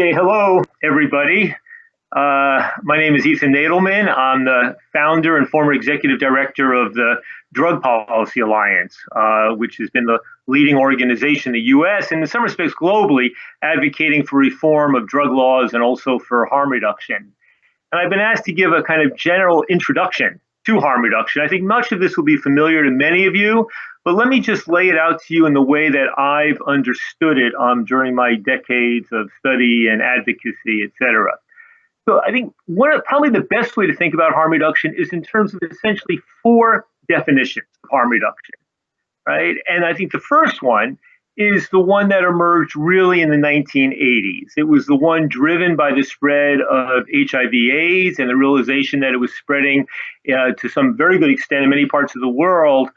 Okay, hello, everybody. My name is Ethan Nadelmann. I'm the founder and former executive director of the Drug Policy Alliance, which has been the leading organization in the US and in some respects globally advocating for reform of drug laws and also for harm reduction. And I've been asked to give a kind of general introduction to harm reduction. I think much of this will be familiar to many of you, but let me just lay it out to you in the way that I've understood it during my decades of study and advocacy, et cetera. So I think probably the best way to think about harm reduction is in terms of essentially four definitions of harm reduction, right? And I think the first one is the one that emerged really in the 1980s. It was the one driven by the spread of HIV/AIDS and the realization that it was spreading to some very good extent in many parts of the world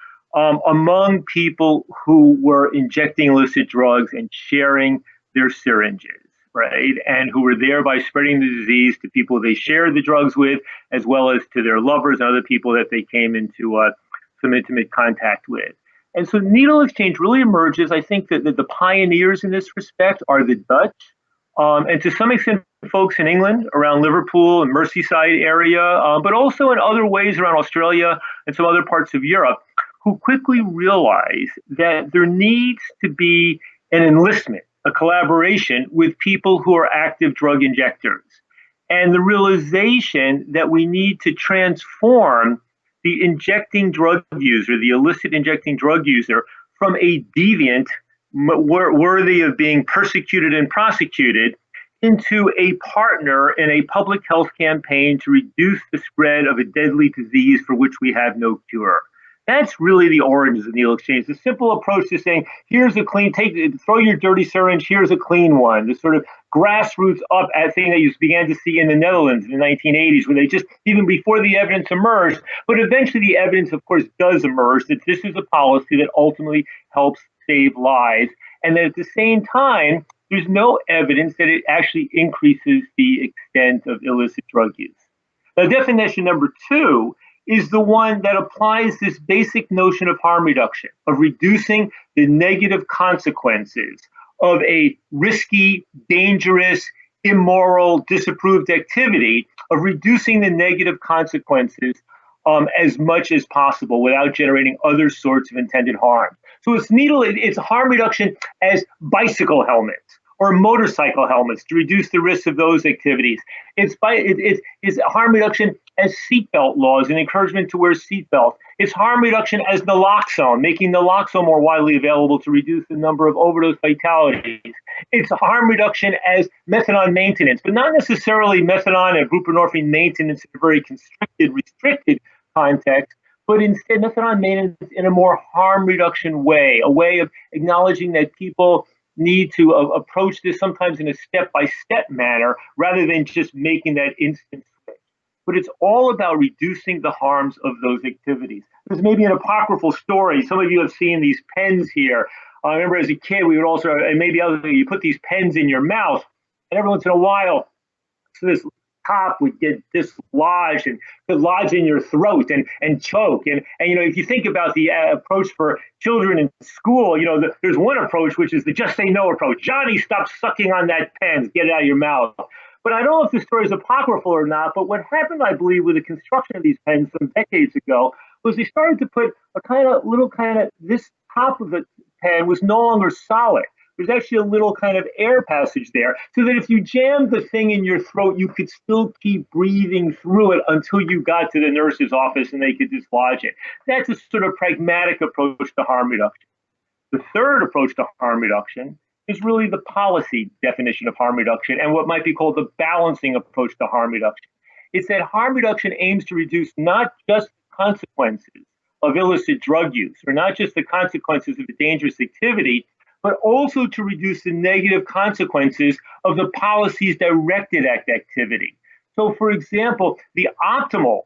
among people who were injecting illicit drugs and sharing their syringes, right? And who were thereby spreading the disease to people they shared the drugs with, as well as to their lovers and other people that they came into some intimate contact with. And so needle exchange really emerges. I think that the pioneers in this respect are the Dutch, and to some extent folks in England around Liverpool and Merseyside area, but also in other ways around Australia and some other parts of Europe, who quickly realize that there needs to be an enlistment, a collaboration with people who are active drug injectors, and the realization that we need to transform the injecting drug user, the illicit injecting drug user, from a deviant worthy of being persecuted and prosecuted into a partner in a public health campaign to reduce the spread of a deadly disease for which we have no cure. That's really the origins of needle exchange. The simple approach to saying, here's a clean, throw your dirty syringe, here's a clean one. The sort of grassroots up thing that you began to see in the Netherlands in the 1980s, where they just, even before the evidence emerged, but eventually the evidence, of course, does emerge that this is a policy that ultimately helps save lives. And that at the same time, there's no evidence that it actually increases the extent of illicit drug use. Now, definition number two is the one that applies this basic notion of harm reduction, of reducing the negative consequences of a risky, dangerous, immoral, disapproved activity, of reducing the negative consequences as much as possible without generating other sorts of intended harm. So it's harm reduction as bicycle helmets or motorcycle helmets to reduce the risk of those activities. It's harm reduction as seatbelt laws and encouragement to wear seatbelts. It's harm reduction as naloxone, making naloxone more widely available to reduce the number of overdose fatalities. It's harm reduction as methadone maintenance, but not necessarily methadone and buprenorphine maintenance in a very restricted context, but instead methadone maintenance in a more harm reduction way, a way of acknowledging that people need to approach this sometimes in a step-by-step manner rather than just making that instant switch. But it's all about reducing the harms of those activities. There's maybe an apocryphal story. Some of you have seen these pens here. I remember as a kid, we would also, and maybe other, you put these pens in your mouth, and every once in a while, so this top would get dislodged and could lodge in your throat and choke. And if you think about the approach for children in school, there's one approach, which is the just say no approach. Johnny, stop sucking on that pen, get it out of your mouth. But I don't know if the story is apocryphal or not, but what happened, I believe, with the construction of these pens some decades ago was they started to put this top of the pen was no longer solid. There's actually a little kind of air passage there, so that if you jammed the thing in your throat, you could still keep breathing through it until you got to the nurse's office and they could dislodge it. That's a sort of pragmatic approach to harm reduction. The third approach to harm reduction is really the policy definition of harm reduction and what might be called the balancing approach to harm reduction. It's that harm reduction aims to reduce not just the consequences of illicit drug use, or not just the consequences of a dangerous activity, but also to reduce the negative consequences of the policies directed at activity. So, for example, the optimal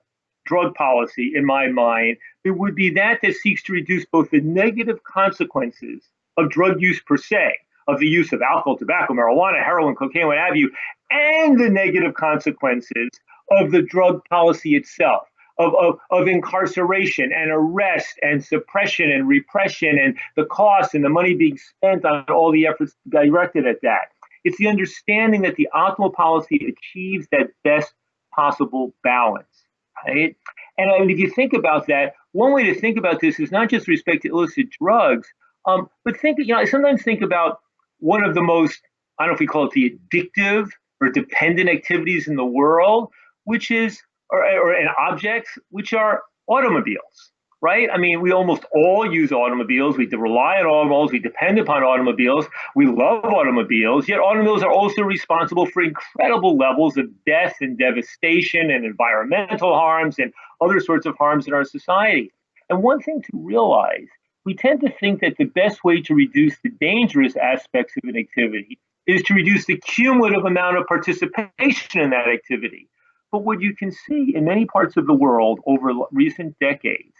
drug policy, in my mind, it would be that seeks to reduce both the negative consequences of drug use per se, of the use of alcohol, tobacco, marijuana, heroin, cocaine, what have you, and the negative consequences of the drug policy itself. Of incarceration and arrest and suppression and repression and the cost and the money being spent on all the efforts directed at that. It's the understanding that the optimal policy achieves that best possible balance, right? And I mean, if you think about that, one way to think about this is not just with respect to illicit drugs, but think, I sometimes think about one of the most, I don't know if we call it the addictive or dependent activities in the world, which is, or and objects, which are automobiles, right? I mean, we almost all use automobiles. We rely on automobiles. We depend upon automobiles. We love automobiles. Yet automobiles are also responsible for incredible levels of death and devastation and environmental harms and other sorts of harms in our society. And one thing to realize, we tend to think that the best way to reduce the dangerous aspects of an activity is to reduce the cumulative amount of participation in that activity. But what you can see in many parts of the world over recent decades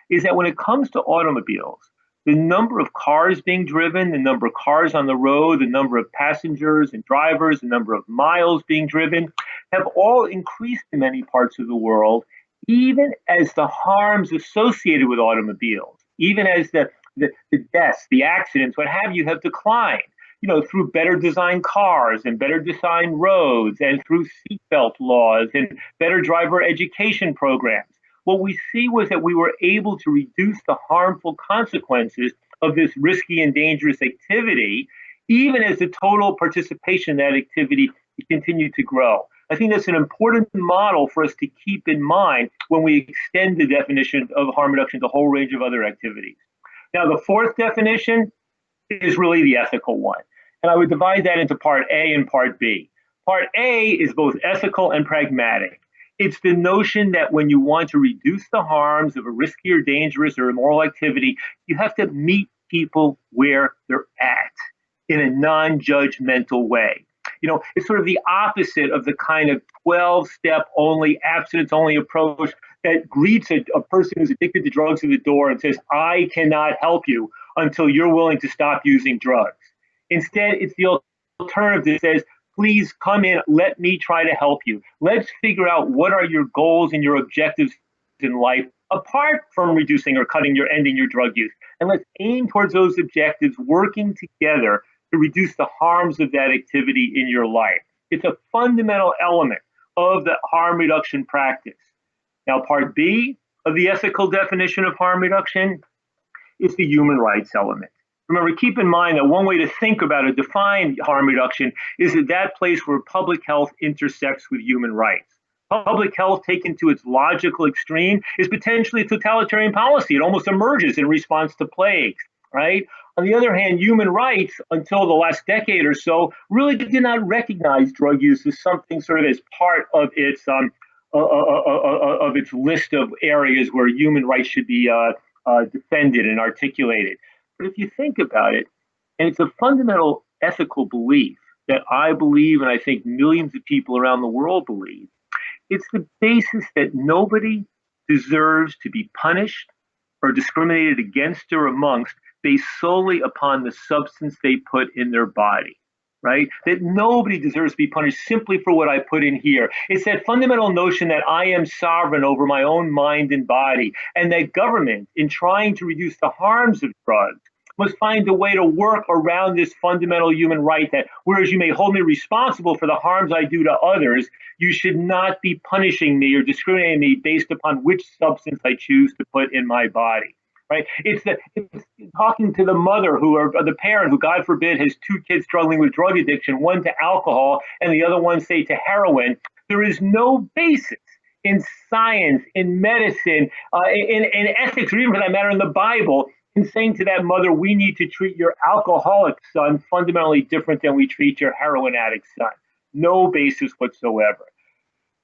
is that when it comes to automobiles, the number of cars being driven, the number of cars on the road, the number of passengers and drivers, the number of miles being driven have all increased in many parts of the world, even as the harms associated with automobiles, even as the deaths, the accidents, what have you, have declined. Through better designed cars and better designed roads and through seatbelt laws and better driver education programs. What we see was that we were able to reduce the harmful consequences of this risky and dangerous activity, even as the total participation in that activity continued to grow. I think that's an important model for us to keep in mind when we extend the definition of harm reduction to a whole range of other activities. Now, the fourth definition is really the ethical one. And I would divide that into part A and part B. Part A is both ethical and pragmatic. It's the notion that when you want to reduce the harms of a risky or dangerous or immoral activity, you have to meet people where they're at in a non-judgmental way. It's sort of the opposite of the kind of 12-step only, abstinence only approach that greets a person who's addicted to drugs at the door and says, I cannot help you until you're willing to stop using drugs. Instead, it's the alternative that says, please come in, let me try to help you. Let's figure out what are your goals and your objectives in life, apart from reducing or ending your drug use. And let's aim towards those objectives, working together to reduce the harms of that activity in your life. It's a fundamental element of the harm reduction practice. Now, part B of the ethical definition of harm reduction is the human rights element. Remember, keep in mind that one way to think about a defined harm reduction is that place where public health intersects with human rights. Public health, taken to its logical extreme, is potentially a totalitarian policy. It almost emerges in response to plagues, right? On the other hand, human rights, until the last decade or so, really did not recognize drug use as something sort of as part of its list of areas where human rights should be defended and articulated. But if you think about it, and it's a fundamental ethical belief that I believe, and I think millions of people around the world believe, it's the basis that nobody deserves to be punished or discriminated against or amongst based solely upon the substance they put in their body, right? That nobody deserves to be punished simply for what I put in here. It's that fundamental notion that I am sovereign over my own mind and body, and that government, in trying to reduce the harms of drugs, must find a way to work around this fundamental human right that whereas you may hold me responsible for the harms I do to others, you should not be punishing me or discriminating me based upon which substance I choose to put in my body. Right? It's talking to the mother or the parent who, God forbid, has two kids struggling with drug addiction, one to alcohol and the other one, say, to heroin. There is no basis in science, in medicine, in ethics, or even for that matter, in the Bible, in saying to that mother, we need to treat your alcoholic son fundamentally different than we treat your heroin addict son. No basis whatsoever.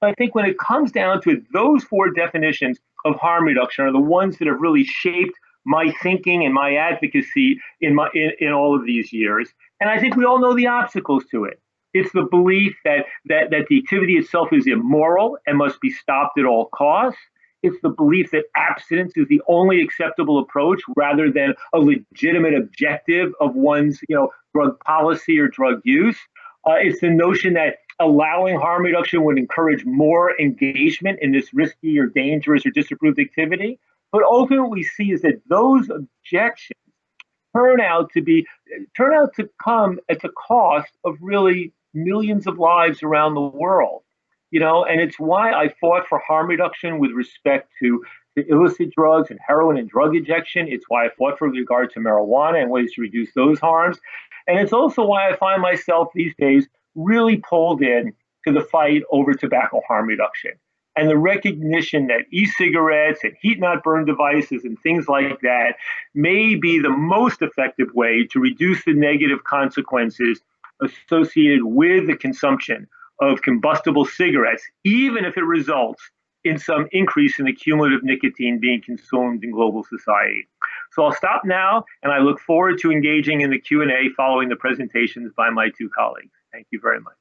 I think when it comes down to it, those four definitions of harm reduction are the ones that have really shaped my thinking and my advocacy in all of these years. And I think we all know the obstacles to it. It's the belief that the activity itself is immoral and must be stopped at all costs. It's the belief that abstinence is the only acceptable approach rather than a legitimate objective of one's drug policy or drug use. It's the notion that allowing harm reduction would encourage more engagement in this risky or dangerous or disapproved activity. But ultimately, we see is that those objections turn out to come at the cost of really millions of lives around the world. And it's why I fought for harm reduction with respect to illicit drugs and heroin and drug addiction. It's why I fought for regard to marijuana and ways to reduce those harms. And it's also why I find myself these days really pulled in to the fight over tobacco harm reduction and the recognition that e-cigarettes and heat not burn devices and things like that may be the most effective way to reduce the negative consequences associated with the consumption of combustible cigarettes, even if it results in some increase in the cumulative nicotine being consumed in global society. So I'll stop now, and I look forward to engaging in the Q&A following the presentations by my two colleagues. Thank you very much.